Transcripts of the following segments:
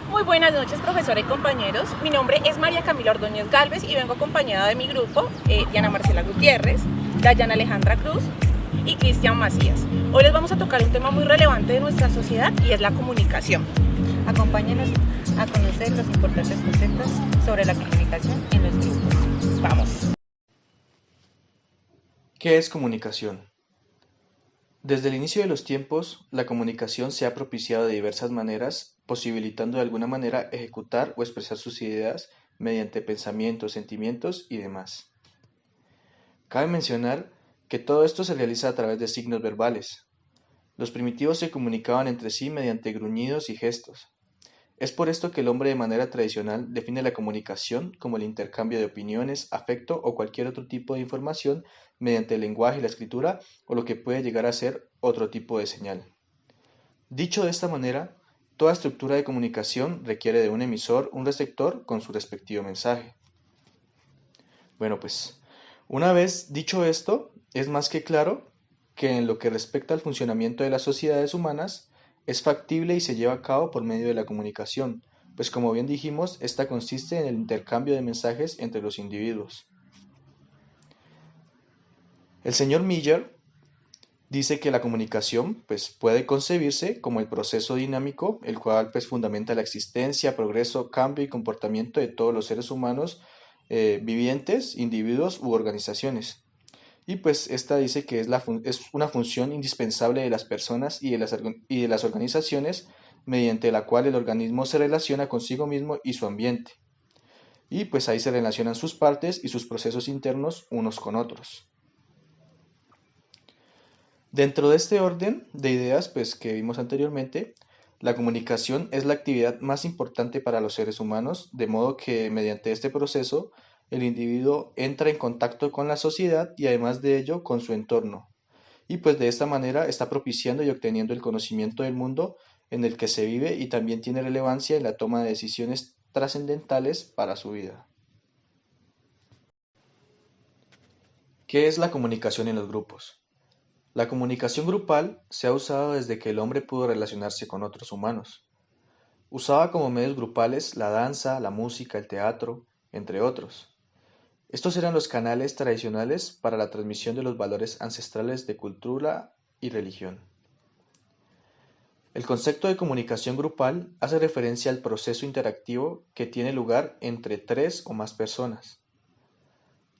Muy buenas noches, profesora y compañeros. Mi nombre es María Camila Ordóñez Galvez y vengo acompañada de mi grupo, Diana Marcela Gutiérrez, Dayana Alejandra Cruz y Cristian Macías. Hoy les vamos a tocar un tema muy relevante de nuestra sociedad y es la comunicación. Acompáñenos a conocer los importantes conceptos sobre la comunicación en los grupos. Vamos. ¿Qué es comunicación? Desde el inicio de los tiempos, la comunicación se ha propiciado de diversas maneras, posibilitando de alguna manera ejecutar o expresar sus ideas mediante pensamientos, sentimientos y demás. Cabe mencionar que todo esto se realiza a través de signos verbales. Los primitivos se comunicaban entre sí mediante gruñidos y gestos. Es por esto que el hombre de manera tradicional define la comunicación como el intercambio de opiniones, afecto o cualquier otro tipo de información mediante el lenguaje y la escritura o lo que puede llegar a ser otro tipo de señal. Dicho de esta manera, toda estructura de comunicación requiere de un emisor, un receptor con su respectivo mensaje. Bueno, pues una vez dicho esto, es más que claro que en lo que respecta al funcionamiento de las sociedades humanas, es factible y se lleva a cabo por medio de la comunicación, pues como bien dijimos, esta consiste en el intercambio de mensajes entre los individuos. El señor Miller dice que la comunicación pues, puede concebirse como el proceso dinámico, el cual pues, fundamenta la existencia, progreso, cambio y comportamiento de todos los seres humanos vivientes, individuos u organizaciones. Y pues esta dice que es una función indispensable de las personas y de las organizaciones mediante la cual el organismo se relaciona consigo mismo y su ambiente. Y pues ahí se relacionan sus partes y sus procesos internos unos con otros. Dentro de este orden de ideas pues que vimos anteriormente, la comunicación es la actividad más importante para los seres humanos, de modo que mediante este proceso el individuo entra en contacto con la sociedad y además de ello con su entorno, y pues de esta manera está propiciando y obteniendo el conocimiento del mundo en el que se vive y también tiene relevancia en la toma de decisiones trascendentales para su vida. ¿Qué es la comunicación en los grupos? La comunicación grupal se ha usado desde que el hombre pudo relacionarse con otros humanos. Usaba como medios grupales la danza, la música, el teatro, entre otros. Estos eran los canales tradicionales para la transmisión de los valores ancestrales de cultura y religión. El concepto de comunicación grupal hace referencia al proceso interactivo que tiene lugar entre tres o más personas.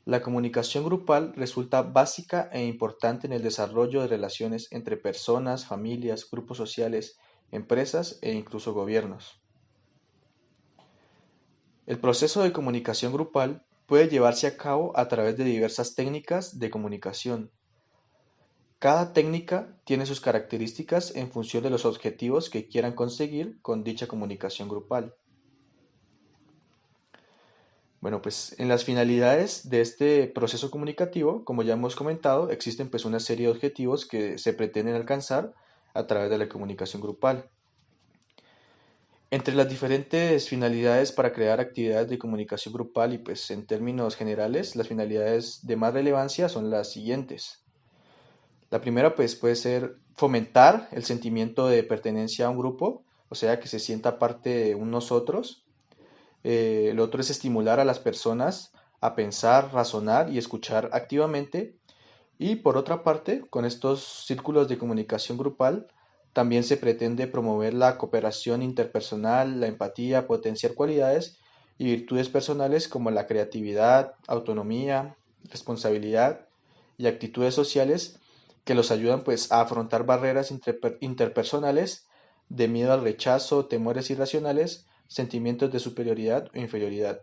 La comunicación grupal resulta básica e importante en el desarrollo de relaciones entre personas, familias, grupos sociales, empresas e incluso gobiernos. El proceso de comunicación grupal puede llevarse a cabo a través de diversas técnicas de comunicación. Cada técnica tiene sus características en función de los objetivos que quieran conseguir con dicha comunicación grupal. Bueno, pues en las finalidades de este proceso comunicativo, como ya hemos comentado, existen pues una serie de objetivos que se pretenden alcanzar a través de la comunicación grupal. Entre las diferentes finalidades para crear actividades de comunicación grupal y pues en términos generales, las finalidades de más relevancia son las siguientes. La primera pues puede ser fomentar el sentimiento de pertenencia a un grupo, o sea, que se sienta parte de un nosotros. El otro es estimular a las personas a pensar, razonar y escuchar activamente. Y por otra parte, con estos círculos de comunicación grupal, también se pretende promover la cooperación interpersonal, la empatía, potenciar cualidades y virtudes personales como la creatividad, autonomía, responsabilidad y actitudes sociales que los ayudan pues a afrontar barreras interpersonales de miedo al rechazo, temores irracionales, sentimientos de superioridad o inferioridad.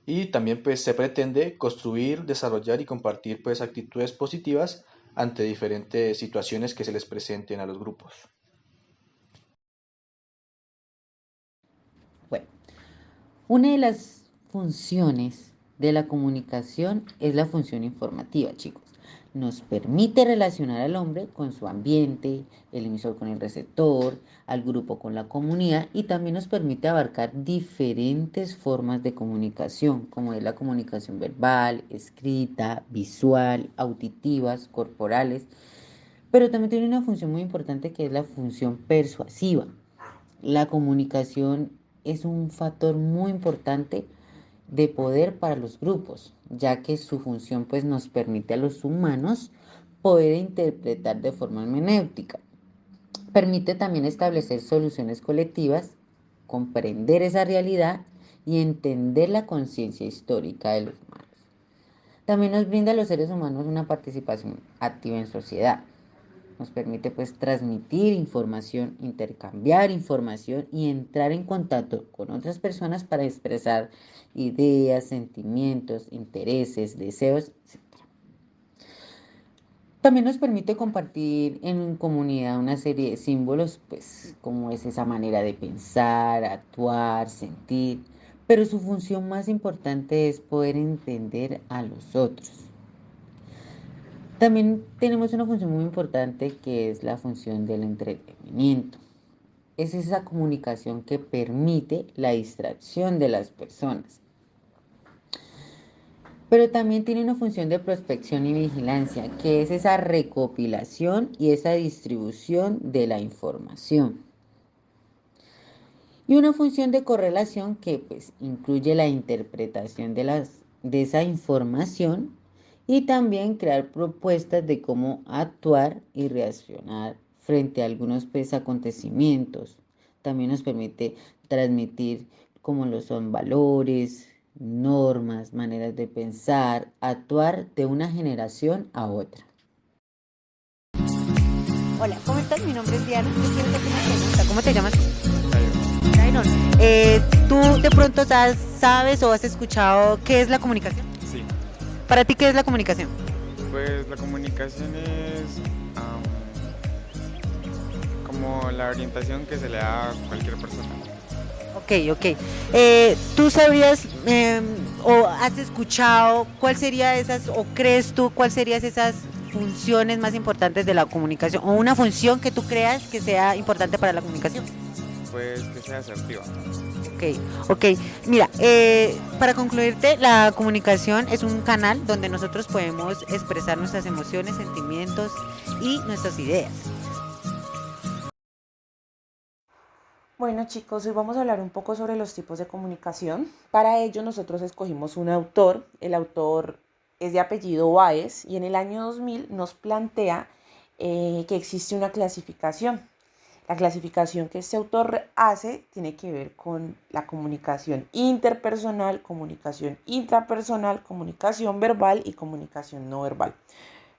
Y también pues se pretende construir, desarrollar y compartir pues actitudes positivas ante diferentes situaciones que se les presenten a los grupos. Bueno, una de las funciones de la comunicación es la función informativa, chicos. Nos permite relacionar al hombre con su ambiente, el emisor con el receptor, al grupo con la comunidad y también nos permite abarcar diferentes formas de comunicación, como es la comunicación verbal, escrita, visual, auditivas, corporales, pero también tiene una función muy importante que es la función persuasiva. La comunicación es un factor muy importante de poder para los grupos, ya que su función pues nos permite a los humanos poder interpretar de forma hermenéutica. Permite también establecer soluciones colectivas, comprender esa realidad y entender la conciencia histórica de los humanos. También nos brinda a los seres humanos una participación activa en sociedad. Nos permite pues transmitir información, intercambiar información y entrar en contacto con otras personas para expresar ideas, sentimientos, intereses, deseos, etc. También nos permite compartir en comunidad una serie de símbolos, pues como es esa manera de pensar, actuar, sentir, pero su función más importante es poder entender a los otros. También tenemos una función muy importante que es la función del entretenimiento. Es esa comunicación que permite la distracción de las personas. Pero también tiene una función de prospección y vigilancia, que es esa recopilación y esa distribución de la información. Y una función de correlación que pues incluye la interpretación de esa información y también crear propuestas de cómo actuar y reaccionar frente a algunos pues, acontecimientos. También nos permite transmitir cómo lo son valores, normas, maneras de pensar, actuar de una generación a otra. Hola, ¿cómo estás? Mi nombre es Diana. Yo quiero hacerte una pregunta. ¿Cómo te llamas? Tyron. Tyron. ¿Tú de pronto sabes o has escuchado qué es la comunicación? Sí, Para ti, ¿qué es la comunicación? pues la comunicación es como la orientación que se le da a cualquier persona. Ok. ¿Tú sabrías o has escuchado cuál sería esas, o crees tú cuál serían esas funciones más importantes de la comunicación? O una función que tú creas que sea importante para la comunicación. Pues que sea asertiva. Ok. Mira, para concluirte, la comunicación es un canal donde nosotros podemos expresar nuestras emociones, sentimientos y nuestras ideas. Bueno chicos, hoy vamos a hablar un poco sobre los tipos de comunicación. Para ello nosotros escogimos un autor. El autor es de apellido Báez y en el año 2000 nos plantea que existe una clasificación. La clasificación que este autor hace tiene que ver con la comunicación interpersonal, comunicación intrapersonal, comunicación verbal y comunicación no verbal.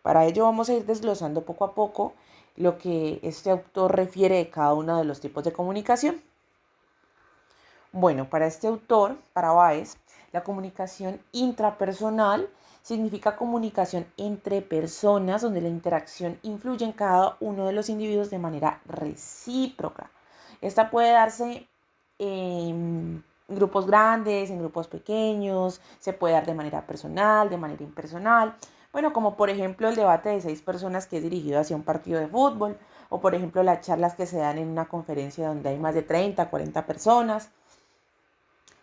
Para ello vamos a ir desglosando poco a poco lo que este autor refiere de cada uno de los tipos de comunicación. Bueno, para este autor, para Báez, la comunicación intrapersonal significa comunicación entre personas donde la interacción influye en cada uno de los individuos de manera recíproca. Esta puede darse en grupos grandes, en grupos pequeños, se puede dar de manera personal, de manera impersonal. Bueno, como por ejemplo el debate de 6 personas que es dirigido hacia un partido de fútbol, o por ejemplo las charlas que se dan en una conferencia donde hay más de 30, 40 personas.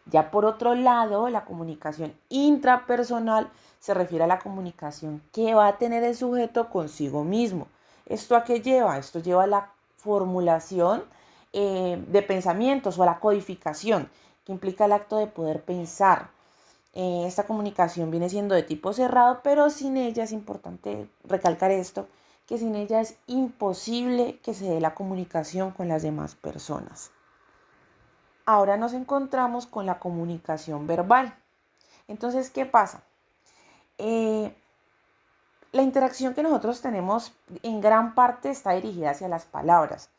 Ya por otro lado, la comunicación intrapersonal se refiere a la comunicación que va a tener el sujeto consigo mismo. ¿Esto a qué lleva? Esto lleva a la formulación de pensamientos o a la codificación, que implica el acto de poder pensar. Esta comunicación viene siendo de tipo cerrado, pero sin ella es importante recalcar esto, que sin ella es imposible que se dé la comunicación con las demás personas. Ahora nos encontramos con la comunicación verbal. Entonces, ¿qué pasa? La interacción que nosotros tenemos en gran parte está dirigida hacia las palabras.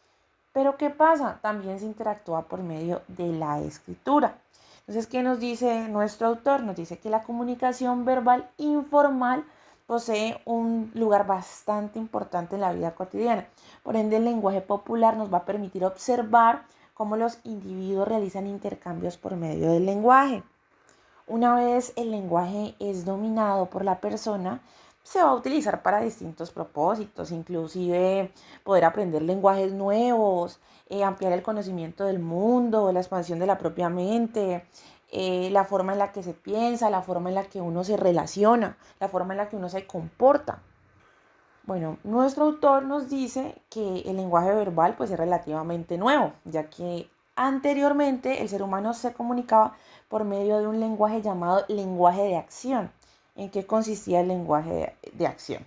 Pero ¿qué pasa? También se interactúa por medio de la escritura. Entonces, ¿qué nos dice nuestro autor? Nos dice que la comunicación verbal informal posee un lugar bastante importante en la vida cotidiana. Por ende, el lenguaje popular nos va a permitir observar cómo los individuos realizan intercambios por medio del lenguaje. Una vez el lenguaje es dominado por la persona, se va a utilizar para distintos propósitos, inclusive poder aprender lenguajes nuevos, ampliar el conocimiento del mundo, la expansión de la propia mente, la forma en la que se piensa, la forma en la que uno se relaciona, la forma en la que uno se comporta. Bueno, nuestro autor nos dice que el lenguaje verbal pues es relativamente nuevo, ya que anteriormente el ser humano se comunicaba por medio de un lenguaje llamado lenguaje de acción. ¿En qué consistía el lenguaje de acción?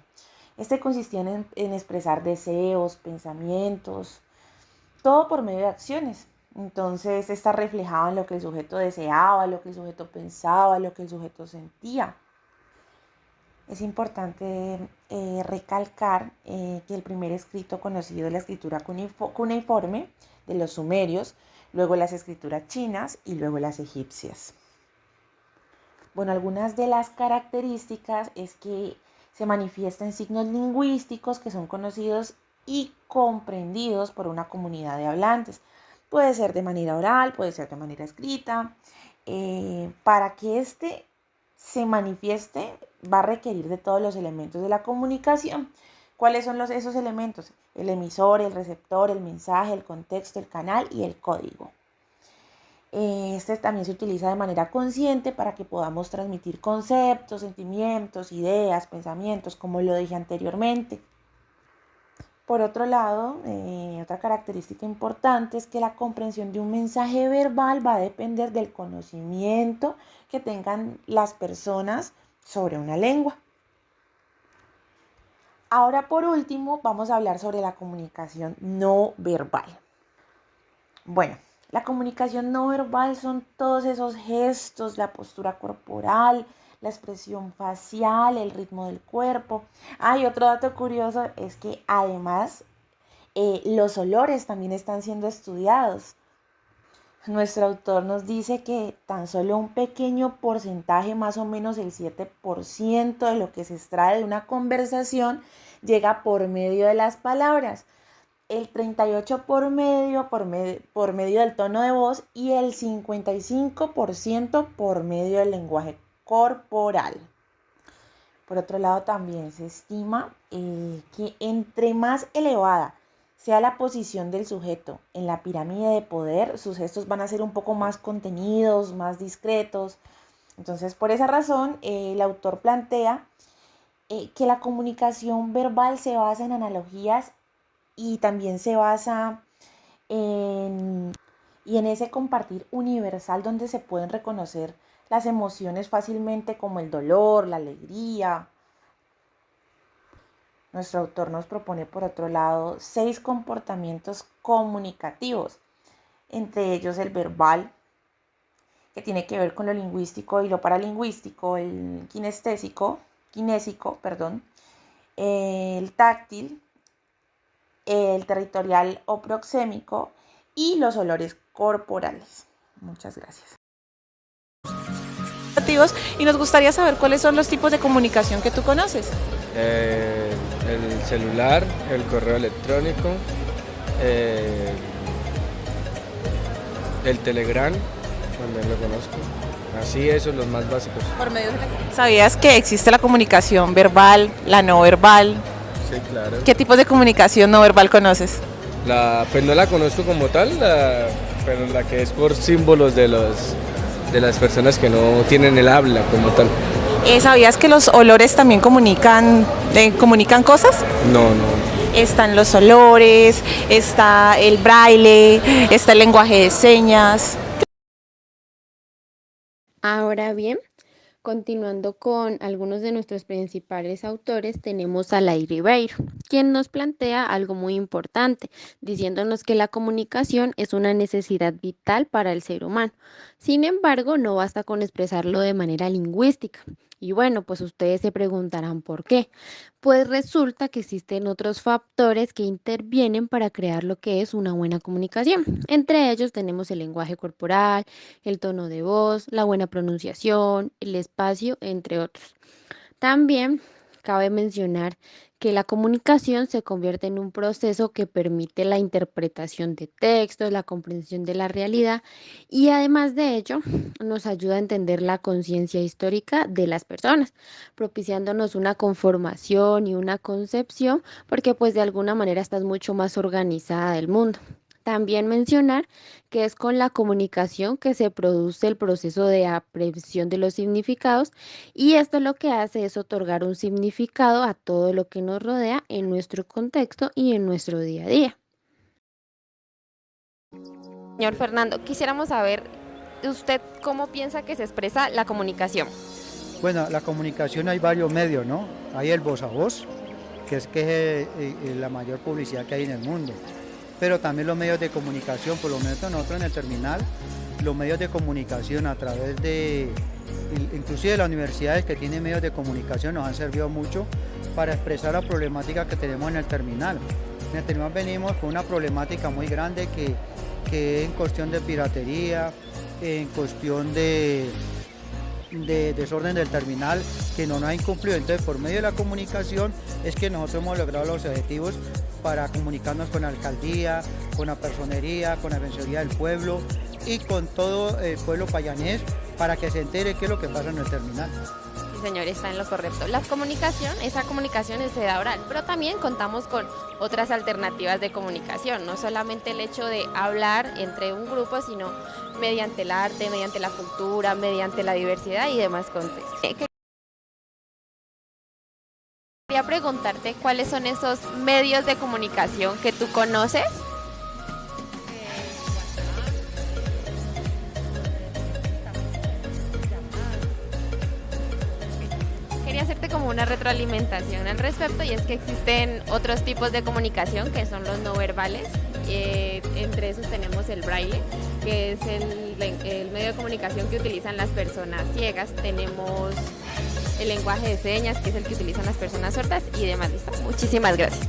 Este consistía en expresar deseos, pensamientos, todo por medio de acciones. Entonces, esta reflejaba en lo que el sujeto deseaba, lo que el sujeto pensaba, lo que el sujeto sentía. Es importante recalcar que el primer escrito conocido es la escritura cuneiforme de los sumerios, luego las escrituras chinas y luego las egipcias. Bueno, algunas de las características es que se manifiestan signos lingüísticos que son conocidos y comprendidos por una comunidad de hablantes. Puede ser de manera oral, puede ser de manera escrita. Para que se manifieste va a requerir de todos los elementos de la comunicación. ¿Cuáles son esos elementos? El emisor, el receptor, el mensaje, el contexto, el canal y el código. Este también se utiliza de manera consciente para que podamos transmitir conceptos, sentimientos, ideas, pensamientos, como lo dije anteriormente. Por otro lado, otra característica importante es que la comprensión de un mensaje verbal va a depender del conocimiento que tengan las personas sobre una lengua. Ahora, por último, vamos a hablar sobre la comunicación no verbal. Bueno, la comunicación no verbal son todos esos gestos, la postura corporal, la expresión facial, el ritmo del cuerpo. Y otro dato curioso es que además los olores también están siendo estudiados. Nuestro autor nos dice que tan solo un pequeño porcentaje, más o menos el 7% de lo que se extrae de una conversación, llega por medio de las palabras. El 38% por medio del tono de voz y el 55% por medio del lenguaje corporal. Por otro lado, también se estima que entre más elevada sea la posición del sujeto en la pirámide de poder, sus gestos van a ser un poco más contenidos, más discretos. Entonces, por esa razón, el autor plantea que la comunicación verbal se basa en analogías y también se basa en ese compartir universal donde se pueden reconocer las emociones fácilmente, como el dolor, la alegría. Nuestro autor nos propone, por otro lado, 6 comportamientos comunicativos, entre ellos el verbal, que tiene que ver con lo lingüístico y lo paralingüístico, el kinésico, el táctil, el territorial o proxémico y los olores corporales. Muchas gracias. Y nos gustaría saber cuáles son los tipos de comunicación que tú conoces. El celular, el correo electrónico, el Telegram, también lo conozco. Así, esos los más básicos. ¿Sabías que existe la comunicación verbal, la no verbal? Sí, claro. ¿Qué tipos de comunicación no verbal conoces? Pues no la conozco como tal, pero la que es por símbolos de las personas que no tienen el habla como tal. ¿Sabías que los olores también comunican cosas? No. Están los olores, está el braille, está el lenguaje de señas. Ahora bien, continuando con algunos de nuestros principales autores, tenemos a Lair Ribeiro, quien nos plantea algo muy importante, diciéndonos que la comunicación es una necesidad vital para el ser humano. Sin embargo, no basta con expresarlo de manera lingüística. Y bueno, pues ustedes se preguntarán por qué. Pues resulta que existen otros factores que intervienen para crear lo que es una buena comunicación. Entre ellos tenemos el lenguaje corporal, el tono de voz, la buena pronunciación, el espacio, entre otros. También cabe mencionar que la comunicación se convierte en un proceso que permite la interpretación de textos, la comprensión de la realidad y además de ello nos ayuda a entender la conciencia histórica de las personas, propiciándonos una conformación y una concepción porque pues de alguna manera estás mucho más organizada del mundo. También mencionar que es con la comunicación que se produce el proceso de aprehensión de los significados y esto lo que hace es otorgar un significado a todo lo que nos rodea en nuestro contexto y en nuestro día a día. Señor Fernando, quisiéramos saber usted cómo piensa que se expresa la comunicación. Bueno, la comunicación hay varios medios, ¿no? Hay el voz a voz, que es la mayor publicidad que hay en el mundo, pero también los medios de comunicación, por lo menos nosotros en el terminal, los medios de comunicación a través de, inclusive las universidades que tienen medios de comunicación nos han servido mucho para expresar la problemática que tenemos en el terminal. En el terminal venimos con una problemática muy grande que es en cuestión de piratería, en cuestión de desorden del terminal que no nos ha incumplido. Entonces, por medio de la comunicación es que nosotros hemos logrado los objetivos para comunicarnos con la alcaldía, con la personería, con la defensoría del pueblo y con todo el pueblo payanés para que se entere qué es lo que pasa en el terminal. Sí, señor, está en lo correcto. La comunicación, esa comunicación es da oral, pero también contamos con otras alternativas de comunicación, no solamente el hecho de hablar entre un grupo, sino mediante el arte, mediante la cultura, mediante la diversidad y demás contextos. Quería preguntarte cuáles son esos medios de comunicación que tú conoces. Quería hacerte como una retroalimentación al respecto y es que existen otros tipos de comunicación que son los no verbales. Entre esos tenemos el braille, que es el medio de comunicación que utilizan las personas ciegas. Tenemos el lenguaje de señas, que es el que utilizan las personas sordas y demás. ¿Listo? Muchísimas gracias.